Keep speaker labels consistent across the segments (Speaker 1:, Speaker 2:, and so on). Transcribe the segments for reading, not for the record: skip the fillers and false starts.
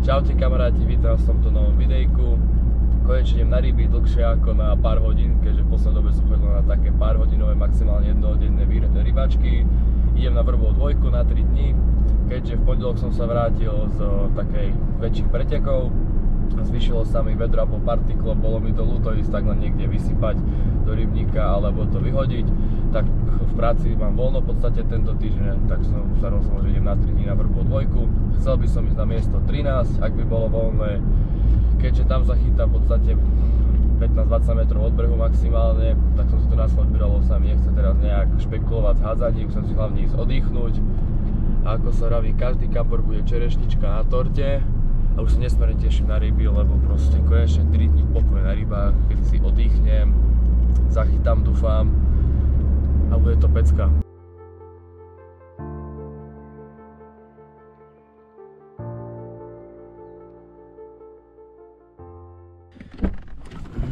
Speaker 1: Čaute kamaráti, vítam vás v tomto novom videjku. Konečne idem na ryby dlhšie ako na pár hodín, keďže v poslednej dobe som chodil na také pár hodinové, maximálne jednodenné rybačky. Idem na Vrbovú dvojku na 3 dní, keďže v pondelok som sa vrátil z takej väčších pretekov. Zvýšilo sa mi vedro a po partiklo, bolo mi to ľúto ísť tak len niekde vysypať do rybníka alebo to vyhodiť. Tak v práci mám voľno v podstate tento týždeň, tak som sa rozhodol, že idem na 3 dní na Vrbovú dvojku. Chcel by som ísť na miesto 13, ak by bolo voľné, keďže tam zachytá v podstate 15-20 metrov od brehu maximálne, tak som si to na svoj vybral, sa mi nechce teraz nejak špekulovať s hádzaním, chcem si hlavne ísť oddychnúť. A ako sa vraví, každý kapor bude čerešnička na torte. A už sa nesmierne teším na ryby, lebo proste konečne 3 dní pokoj na rybách, keď si oddychnem, zachytám, dúfam a bude to pecka.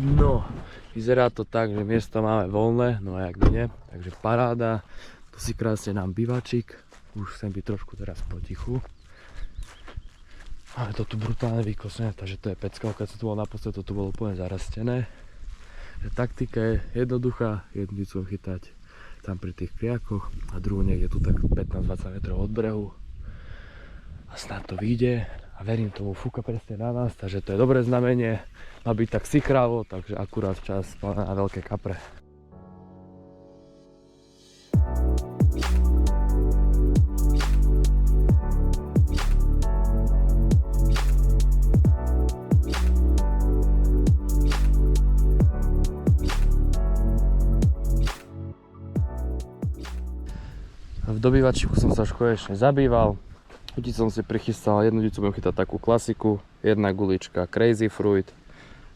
Speaker 1: No, vyzerá to tak, že miesto máme voľné, no a jak by nie, takže paráda. Tu si krásne nám bivačik, už chcem byť trošku teraz potichu. Ale to tu brutálne vykosné, takže to je pecka, keď som tu bol naposledy, to tu bolo úplne zarastené. Taktika je jednoduchá, jednu chcem chytať tam pri tých kriakoch a druhú niekde tu tak 15-20 metrov od brehu. A snad to vyjde a verím tomu, fúka presne na nás, takže to je dobré znamenie. Má byť tak sikrávo, takže akurát čas na veľké kapre. V dobývačiku som sa už konečne zabýval. Chuti som si prichystal, jednu dicu budem chytať takú klasiku, jedna gulička Crazy Fruit,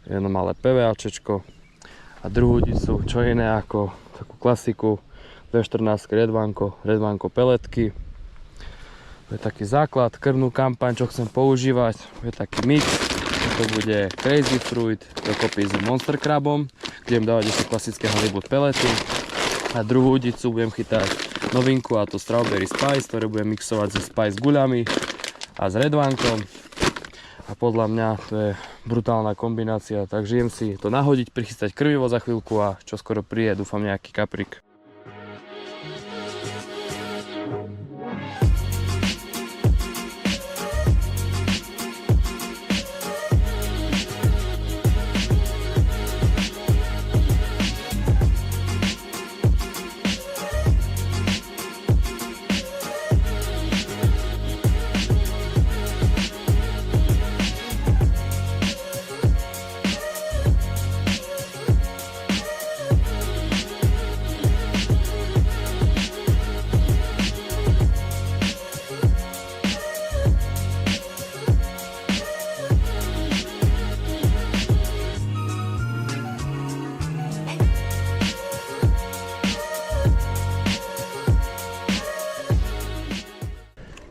Speaker 1: jedno malé PVAčečko a druhú dicu, čo iné ako takú klasiku V14 Redvanko peletky. To je taký základ, krvnú kampaň, čo chcem používať, je taký mix, to bude Crazy Fruit dokopy s Monster Crabom, kde budem dávať ešte klasické halibut pelety a druhú dicu budem chytať novinku, a to Strawberry Spice, ktoré budem mixovať so Spice guľami a s Redvankom. A podľa mňa to je brutálna kombinácia, takže idem si to nahodiť, prichystať krvivo za chvíľku a čo skoro príde, dúfam, nejaký kaprik.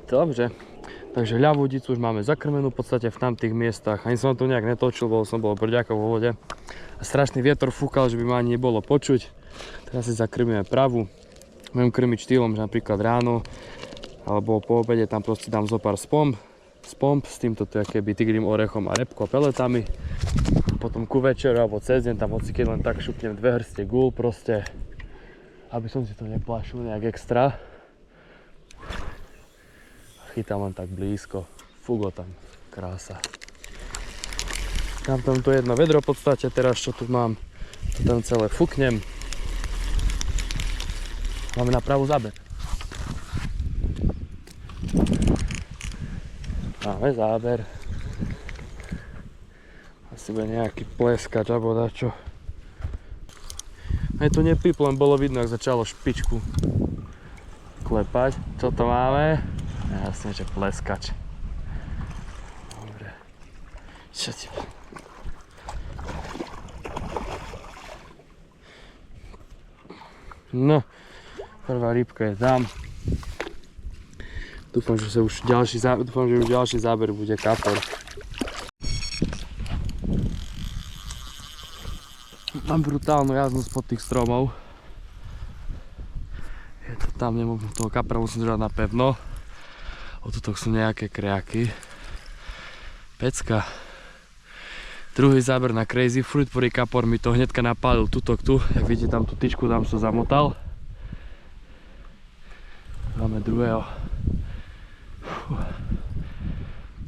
Speaker 1: Dobre, takže ľavú dicu už máme zakrmenú v podstate v tamtých miestach. Ani som to nejak netočil, som bol brďáko vo vode. A strašný vietor fúkal, že by ma ani nebolo počuť. Teraz si zakrmíme pravú. Budem krmiť štýlom, že napríklad ráno alebo po obede tam proste dám zo pár spomp s týmto keby tigrým orechom a repkou a peletami. Potom ku večeru alebo cez deň tam hocikedy len tak šupnem 2 hrstie gul proste, aby som si to neplašil nejak extra. Chytám len tak blízko, fugo tam, krása. Dám tam to jedno vedro v podstate, teraz čo tu mám, to tam celé fúknem. Máme na pravú záber. Máme záber. Asi bude nejaký pleskač alebo dačo. Aj to nepíp, len bolo vidno, ak začalo špičku klepať. Čo to máme? Jasne, že pleskač. Dobre. Čo ti... No, prvá rybka je tam. Dúfam, že už ďalší záber bude kapor. Mám brutálnu jazdu spod tých stromov. Je to tam, nemôžem toho kapra, musím držať napevno. Otutok sú nejaké kriaky. Pecka. Druhý záber na Crazy Fruit, prvý kapor mi to hnedka napálil tuto tu. Jak vidíte tam tú tyčku, tam som zamotal. Máme druhého.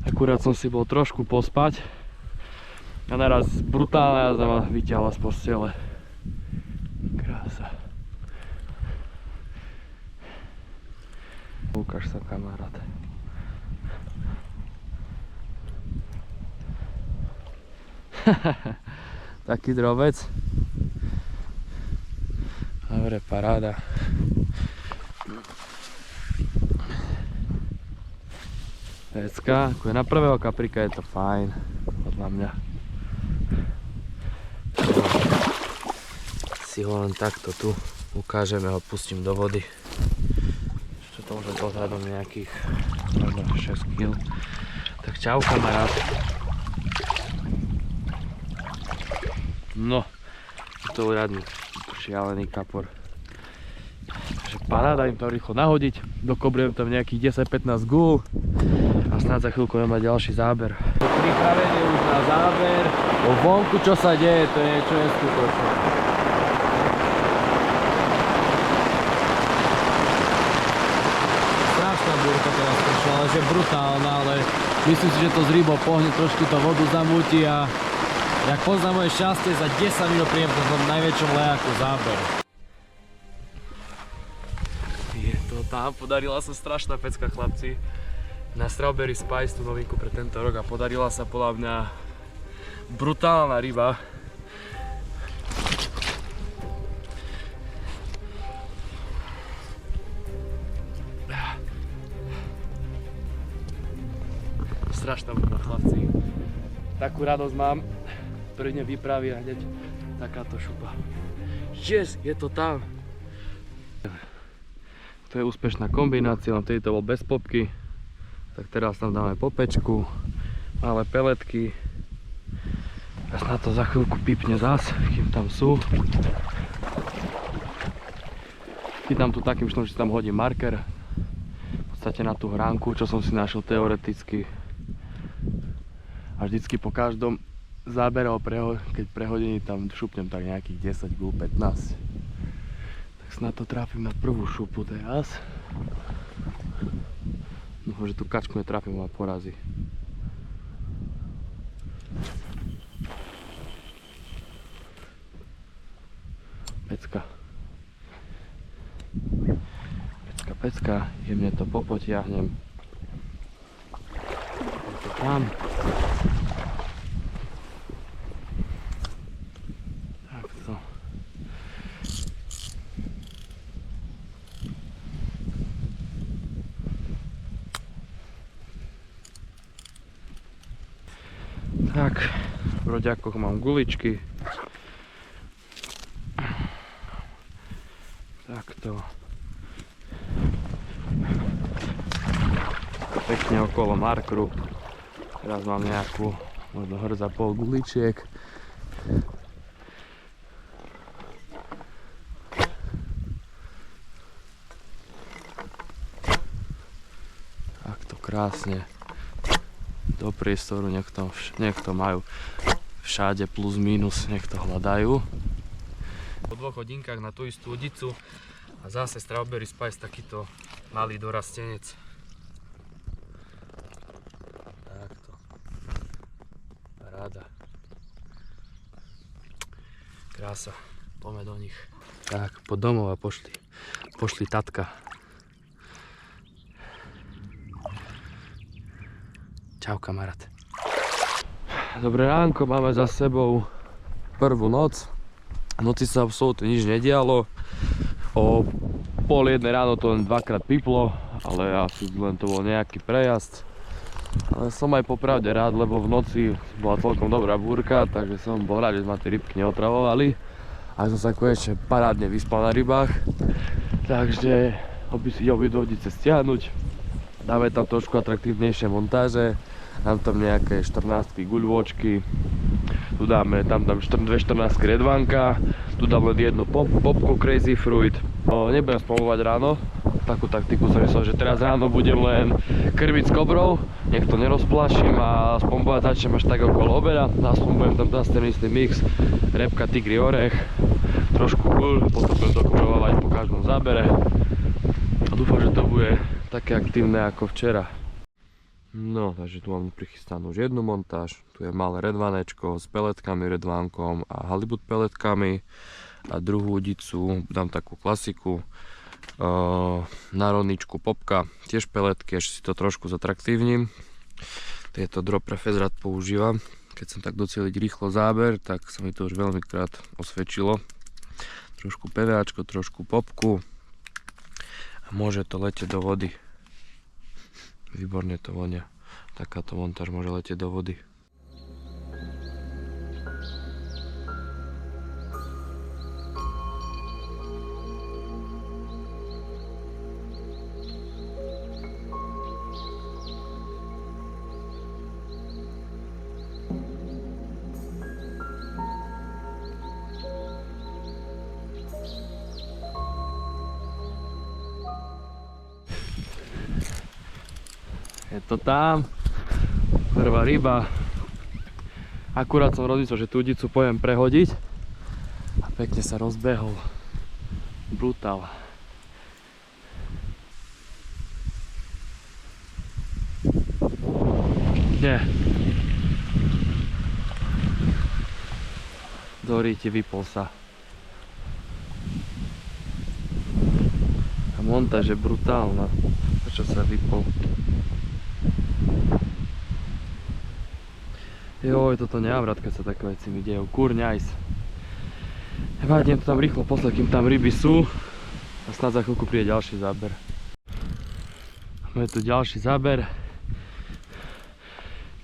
Speaker 1: Akurát som si bol trošku pospať. A naraz brutálna jazda ma vyťahla z postele. Krása. Ukáž sa, kamarát. Taký drobec. Dobre, paráda. Pecka, ako je na prvého kaprika, je to fajn, podľa mňa. Si ho len takto tu ukážeme, ho pustím do vody. Čo to môže odhadom nejakých možno 6 kg. Tak čau, kamarát. No, je to úradný, šialený kapor. Takže paráda im to rýchlo nahodiť, dokobriem tam nejakých 10-15 gul a snáď za chvíľku budem mať ďalší záber. Pripravenie už na záber, vonku čo sa deje, to je čo je skutočné. Strašná búrka teraz prišla, ale že brutálna, ale myslím si, že to z rybou pohne, trošku to vodu zamúti a jak poznám moje šťastie, za 10 minút príjem po tom najväčšom lejaku záber. Je to tam, podarila sa strašná pecka, chlapci. Na Strawberry Spice, tú novinku pre tento rok, a podarila sa podľa mňa brutálna ryba. Strašná búrka, chlapci. Takú radosť mám. Prvne vypraví a hneď takáto šupa. Yes, je to tam. To je úspešná kombinácia, len vtedy to bol bez popky. Tak teraz tam dáme popečku, malé peletky. A snad to za chvíľku pípne zas, kým tam sú. Chytám tu takým štýlom, že tam hodím marker. V podstate na tú hránku, čo som si našiel teoreticky. A vždycky po každom záberov, keď prehodení tam šupnem tak nejakých 10 gul, 15. Tak snad to tráfim na prvú šupu teraz. Dúfam, že tú kačku netrafím a porazí. Pecka. Pecka, pecka. Jemne to popotiahnem. Je to tam. Tak, v roďakoch mám guličky. Takto. Pekne okolo markru. Teraz mám nejakú, možno hrza pol guličiek. Takto krásne. Do priestoru, nech to majú všade plus minus, nech to hľadajú. Po 2 hodinkách na tú istú udicu a zase Strawberry Spice, takýto malý dorastenec. Takto. Paráda. Krása. Poďme do nich. Tak, po domov a pošli tatka. Čau, kamarát. Dobré ránko, máme za sebou prvú noc. V noci sa absolútne nič nedialo. O 12:30 ráno to len 2-krát piplo, ale asi len to bol nejaký prejazd. Ale som aj popravde rád, lebo v noci bola celkom dobrá búrka, takže som bol rád, že ma tie rybky neotravovali. A som sa konečne parádne vyspal na rybách. Takže ide obidve odice stiahnuť. Dáme tam trošku atraktívnejšie montáže. Dám tam nejaké 14 guľôčky. Tu dáme tam 2 14 redvánka. Tu dám len jednu popku Crazy Fruit. Nebudem spamovať ráno, takú taktiku som myslel, že teraz ráno budem len krmiť s kobrou, nech to nerozplaším a aspoň začnem až tak okolo obeda. Aspoň budem tam dať ten istý mix, repka, tigri, orech, trošku guľ, potom budem dokoprovávať po každom zábere. A dúfam, že to bude také aktívne ako včera. No, takže tu mám prichystanú už jednu montáž. Tu je malé redvanečko s peletkami, redvánkom a halibut peletkami. A druhú udicu dám takú klasiku. Národničku popka, tiež peletky, ešte si to trošku zatraktívnim. Tieto drop prefez rád používam. Keď som tak docieliť rýchlo záber, tak sa mi to už veľmi krát osvedčilo. Trošku PVAčko, trošku popku. A môže to letieť do vody. Výborne to vonia. Takáto montáž môže letieť do vody. Je to tam, prvá ryba. Akurát som rozmyslel, že tú udicu poviem prehodiť a pekne sa rozbehol. Brutál. Nie. Doríti, vypol sa. A montáž je brutálna. Prečo sa vypol? Joj, toto nemám rád, keď sa také veci mi dejú. Kurňajs. Nevadím to tam rýchlo poslať, kým tam ryby sú. A snad za chvíľku príde ďalší záber. Máme tu ďalší záber.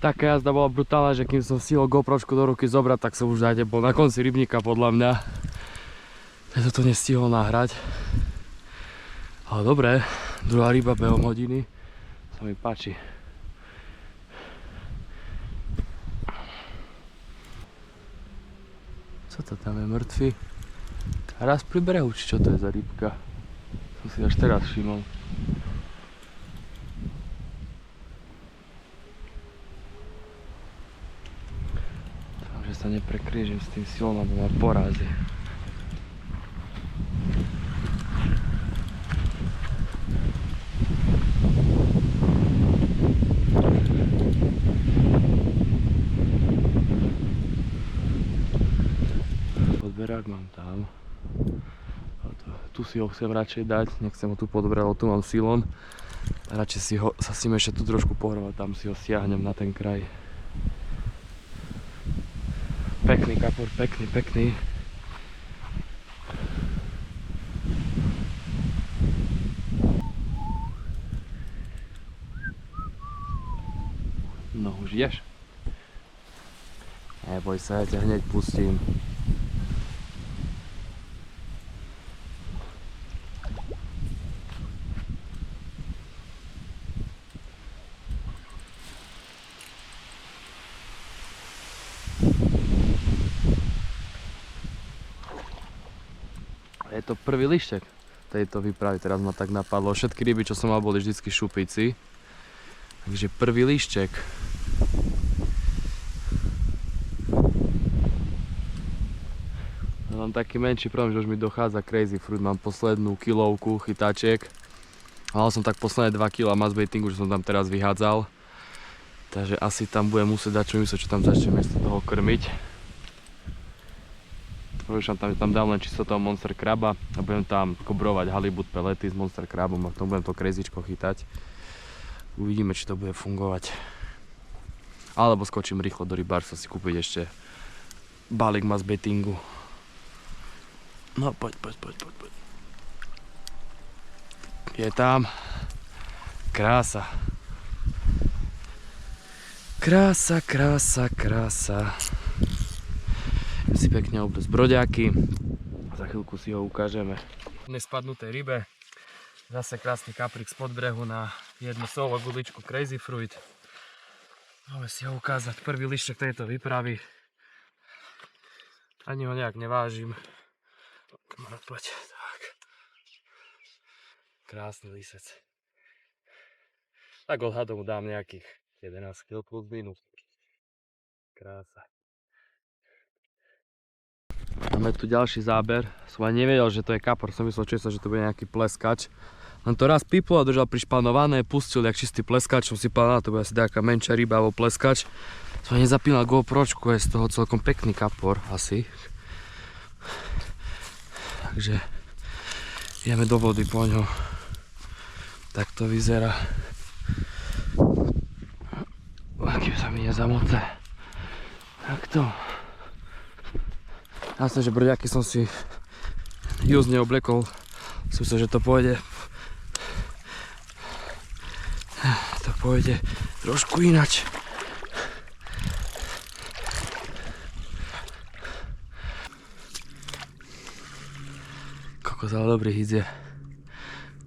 Speaker 1: Taká jazda bola brutálna, že kým som stihol GoPročku do ruky zobrať, tak som už zájde bol na konci rybníka podľa mňa. Ja to nestihol nahrať. Ale dobre, druhá ryba behom hodiny. Sa mi páči. Co to tam je, mŕtvy? A raz pri brehu, či čo to je za rybka? Som si až teraz všimol. Dúfam, že sa neprekrížim s tým silom, lebo ma porazí. Podberák mám tam. Tu si ho chcem radšej dať, nechcem ho tu podberať, lebo tu mám silon. A radšej si ho, sa s ním ešte tu trošku pohrovať, tam si ho stiahnem na ten kraj. Pekný kapor, pekný, pekný. No už ideš? Neboj sa, ja ťa hneď pustím. Je to prvý lištek tejto výpravy, teraz ma tak napadlo. Všetky ryby, čo som mal, boli vždycky šupici. Takže prvý lištek. Mám taký menší problém, že už mi dochádza crazy fruit. Mám poslednú kilovku chytáčiek. Mal som tak posledné 2 kg massbaitingu, že som tam teraz vyhádzal. Takže asi tam budem musieť dať čo mysleť, čo tam začnem miesto toho krmiť. Tam dám len čisto toho monster kraba a budem tam kobrovať halibut pelety s monster krabom a potom budem to crazyčko chytať. Uvidíme, či to bude fungovať. Alebo skočím rýchlo do rybárstva si kúpiť ešte balík massbaitingu. No poď. Je tam. Krása. Krása. Si pekne oblec broďáky. Za chvíľku si ho ukážeme. Nespadnuté rybe. Zase krásny kaprik spod brehu na jednu solovú guličku Crazy Fruit. Môžeme si ho ukázať. Prvý lištek tejto výpravy. Ani ho nejak nevážim. Kamarát, poď. Tak. krásny lisec. Tak odhadom dám nejakých 11 kg plus minus. Krása. Máme tu ďalší záber. Som ani nevedel, že to je kapor. Som myslel čisto, že to bude nejaký pleskač. Len to raz pipol a držal prišpanované, pustil jak čistý pleskač. Som si povedal, to bude asi nejaká menšia ryba alebo pleskač. Som nezapínal GoPročku, je z toho celkom pekný kapor asi. Takže ideme do vody po ňo. Tak to vyzerá. Akým sa mi nezamoce. Takto. Jasne, že brďaky som si just neoblekol. Som myslel, že to pôjde. To pôjde trošku inač. Kokos, ale dobrý hit je.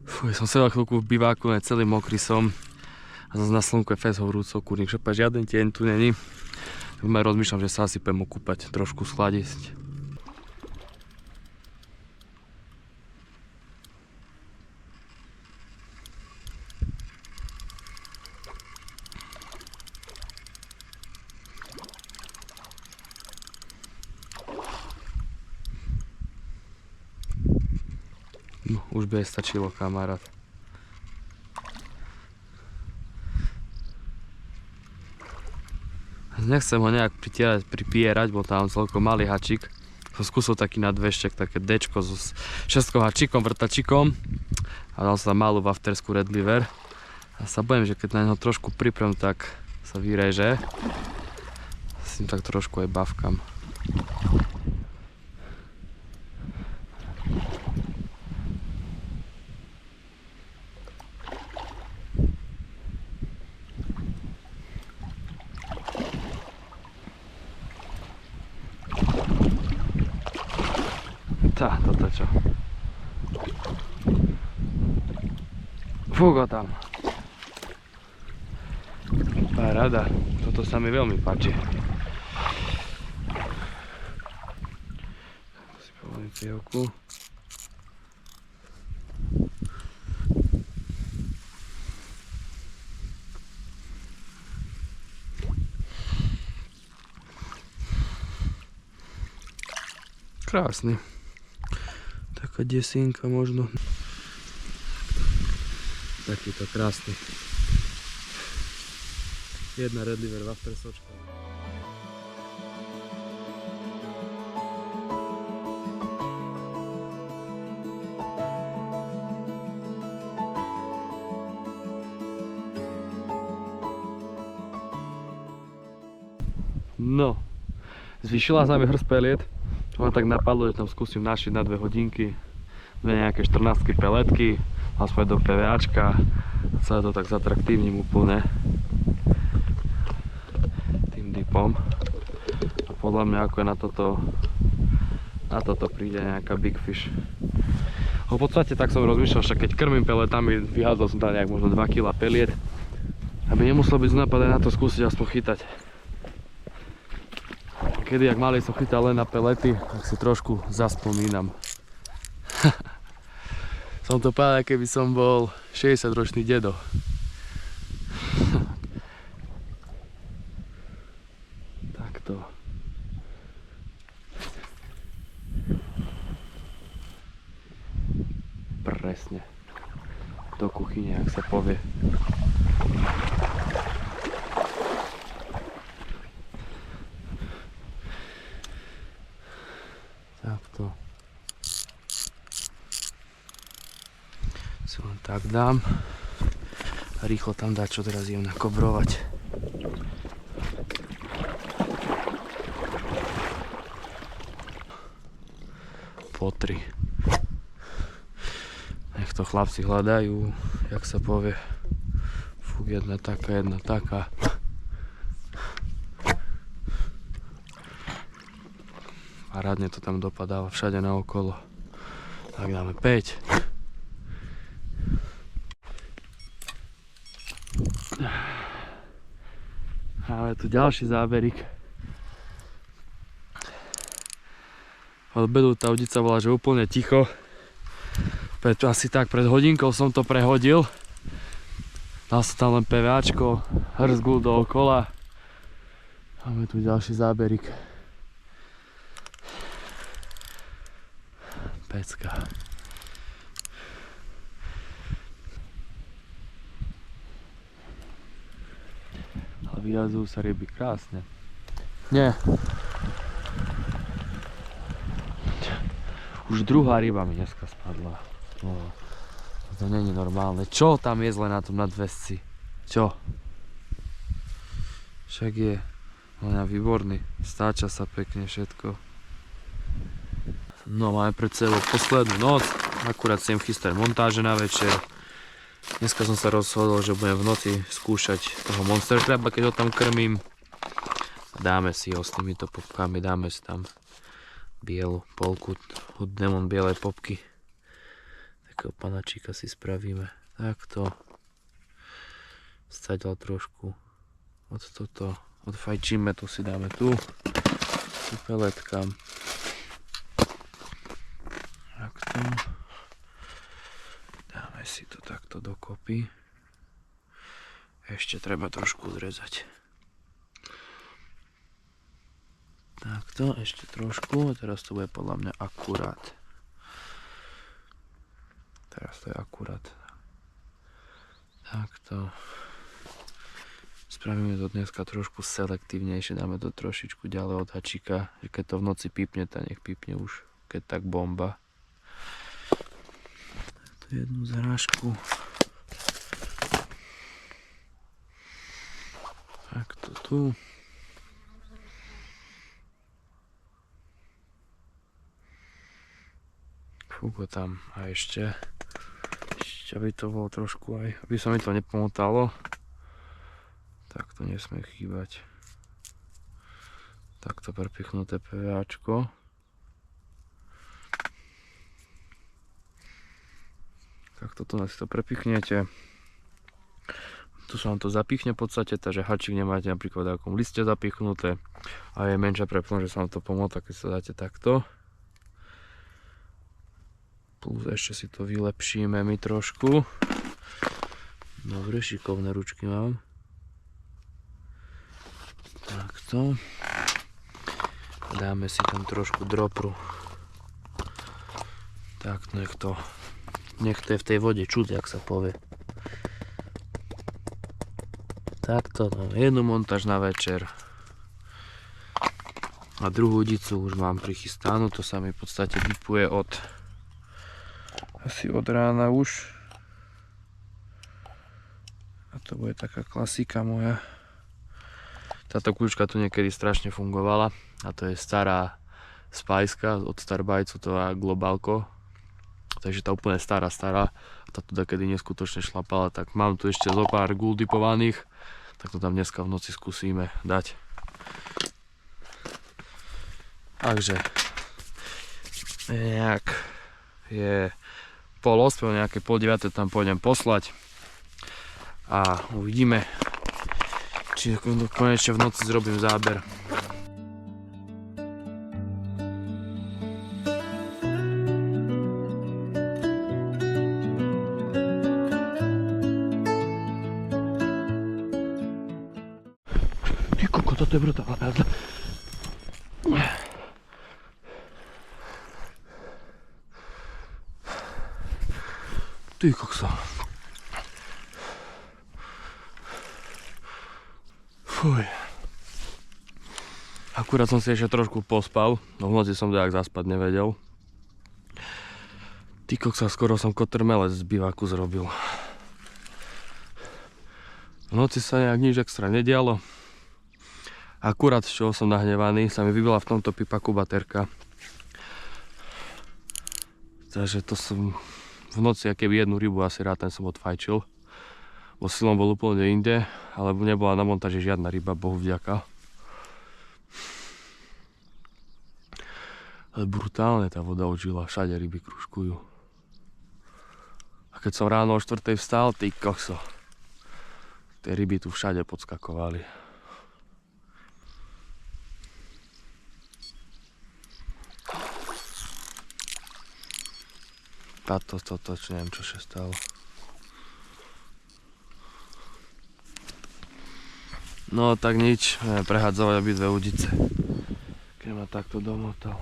Speaker 1: Fuj, som sedel chvíľku v biváku, ne celý mokrý som. A zase na slnku je fest horúco, kurník šopa, žiaden tieň tu není. Rozmýšľam, že sa asi pôjdem okúpať, trošku schladiť. No, už by stačilo, kamarát. Nechcem ho nejak pripierať, bol tam celkom malý hačík. Som skúsil taký na dveštek, také dečko so 6 hačíkom, vrtačíkom. A dal sa malú wafterskú Red Liver. A sa bojím, že keď na neho trošku priprem, tak sa vyreže. S ním tak trošku aj bavkam. Tá, toto čo? Fúgo tam. Paráda, toto sa mi veľmi páči. Si povolím pievku. Krásny. Taká desínka možno. Takýto krásny. Jedna Red Liver wafter sočka. No, zvýšila sa mi hrst peliet. Len tak napadlo, že tam skúsim našiť na 2 hodinky. Dve nejaké 14 peletky, aspoň do PVAčka. Celé to tak zatraktívnim úplne. Tým dipom. A podľa mňa ako je na toto príde nejaká big fish. V podstate tak som rozmýšľal, že keď krmím peletami, vyhádzal som tam nejak možno 2 kg peliet. Aby nemuselo byť napadať na to skúsiť aspoň chytať. Kedy, jak malý som chytal len na pelety, tak si trošku zaspomínam. Som to povedal, keby som bol 60-ročný dedo. Takto. Presne. Do kuchyne, ak sa povie. Takto. Si len tak dám. A rýchlo tam dať, čo teraz idem nakobrovať. Po 3. Nech to chlapci hľadajú, jak sa povie. Fú, jedna taká. Parádne to tam dopadáva všade naokolo. Tak dáme 5. Máme tu ďalší záberik. Od obedu tá udica bola, že úplne ticho. Asi tak pred hodinkou som to prehodil. Dal som tam len PVAčko, hrzgul dookola. Máme tu ďalší záberik. Pecka. Ale vyjazujú sa ryby krásne. Nie. Už druhá ryba mi dneska spadla. No, to není normálne. Čo tam je zle na tom nadväzci? Čo? Však je. On je výborný. Stáča sa pekne všetko. No, máme pred sebou poslednú noc. Akurát sem chystať montáže na večer. Dneska som sa rozhodol, že budem v noci skúšať toho monster craba, keď ho tam krmím. Dáme si ho s týmito popkami, dáme si tam bielu polku, demon bielej popky. Takého panačíka si spravíme. Takto. Stadiaľ trošku od toto odfajčíme, to si dáme tu. Tu peletkám. Takto. Dáme si to takto dokopy. Ešte treba trošku zrezať. Takto, ešte trošku. Teraz to bude podľa mňa akurát. Teraz to je akurát. Takto. Spravíme to dneska trošku selektívnejšie. Dáme to trošičku ďalej od hačika. Že keď to v noci pípne, tak nech pípne už. Keď tak bomba. Tu jednu zrážku. Takto tu. Fúko tam a ešte aby to bolo trošku aj, aby sa mi to nepomotalo, tak to nesmie chýbať. Takto prepichnuté PVAčko. Tak toto si to prepichnete. Tu sa vám to zapichne v podstate, takže hačík nemáte napríklad v akom liste zapichnuté a je menšia prepon, že sa vám to pomotá, keď sa dáte takto. Plus ešte si to vylepšíme my trošku. Dobre, šikovné ručky mám. Takto. Dáme si tam trošku dropru. Tak, nech to je v tej vode čuť, jak sa povie. Takto, no, jednu montáž na večer. A druhú udicu už mám prichystanú, to sa mi v podstate vypuje asi od rána už. A to bude taká klasika moja. Táto kľúčka tu niekedy strašne fungovala. A to je stará spajska od Starbajcu, to je globálko. Takže tá úplne stará. A tá tu takedy neskutočne šlapala. Tak mám tu ešte zo pár guldipovaných. Tak to tam dneska v noci skúsime dať. Takže nejak je 7:30, nejaké 8:30 tam pôjdem poslať a uvidíme, či konečne v noci zrobím záber. Ty koko, toto je brutálne. Ty kokso. Fuj. Akurát som si ešte trošku pospal, no v noci som tak zaspať nevedel. Ty kokso, skoro som kotrmelec z bivaku zrobil. V noci sa nejak nič extra nedialo. Akurát, z čoho som nahnevaný, sa mi vybila v tomto pipaku baterka. Takže to som v noci, keby jednu rybu asi rád ten som odfajčil. Bo silom bol úplne inde, ale nebola na montáži žiadna ryba, Bohu vďaka. Ale brutálne tá voda odžila, všade ryby kružkujú. A keď som ráno o 4:00 vstal, ty kokso, tie ryby tu všade podskakovali. toto, čo neviem, čo sa stalo. No tak nič, prehadzovať obidve udice. Keď ma takto domotal.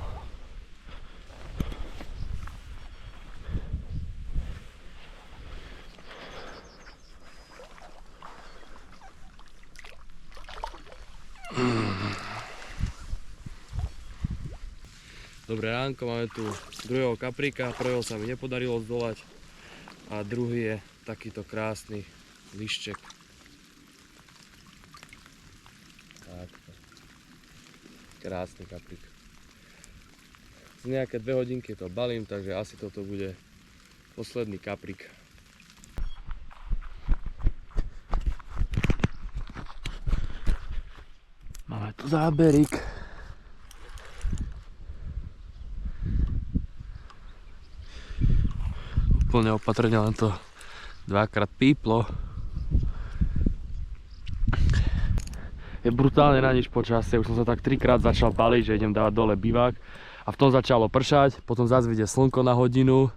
Speaker 1: Dobré ránko, máme tu druhého kapríka, prvého sa mi nepodarilo zdolať a druhý je takýto krásny lišček. Takto. Krásny kaprík. Z nejaké 2 hodinky to balím, takže asi toto bude posledný kaprík. Máme tu záberík. Úplne opatrne, len to 2-krát píplo. Je brutálne na nič počasie, už som sa tak 3-krát začal baliť, že idem dávať dole bivák a v tom začalo pršať, potom zase vyjde slnko na hodinu.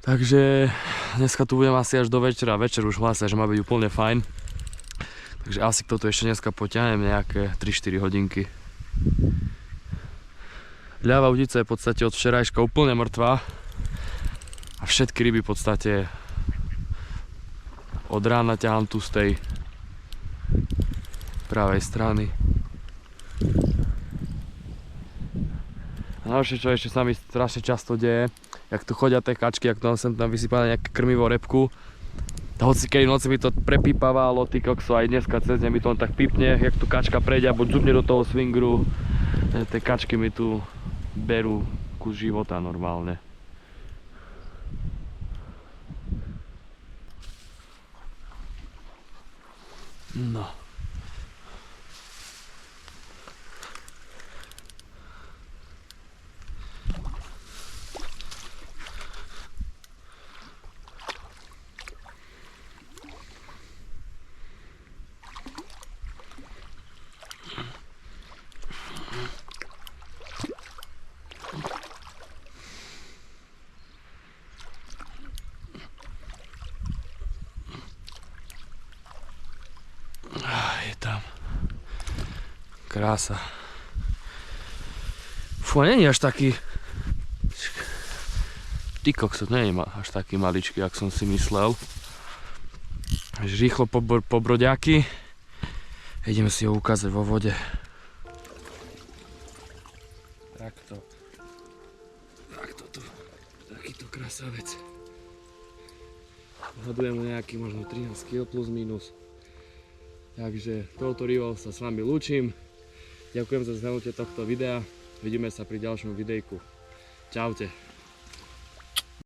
Speaker 1: Takže dneska tu budem asi až do večera, večer už hlásia, že má byť úplne fajn. Takže asi k toto ešte dneska poťahnem nejaké 3-4 hodinky. Ľavá udica je v podstate od včerajška úplne mŕtva. A všetky ryby v podstate od rána ťahám tu z tej pravej strany. A ďalšie, čo ešte sa mi strašne často deje, jak tu chodia tie kačky, jak tam sem tam vysypané nejaké krmivo, repku. Hoci keď v noci mi to prepípavalo, ty kokso, aj dneska cez deň mi to len tak pípne, jak tu kačka prejde a buď zubne do toho swingru. Tie kačky mi tu berú kus života normálne. No. Je tam krása. Fú, není až taký... Ty kokso, není až taký maličký, jak som si myslel. Až rýchlo po broďaky. Ideme si ho ukázať vo vode. Takto. Takto tu. Takýto krasavec. Odhadujem mu nejaký možno 13 kg plus minus. Takže touto rybou sa s vami lúčim. Ďakujem za zhľadnutie tohto videa. Vidíme sa pri ďalšom videjku. Čaute.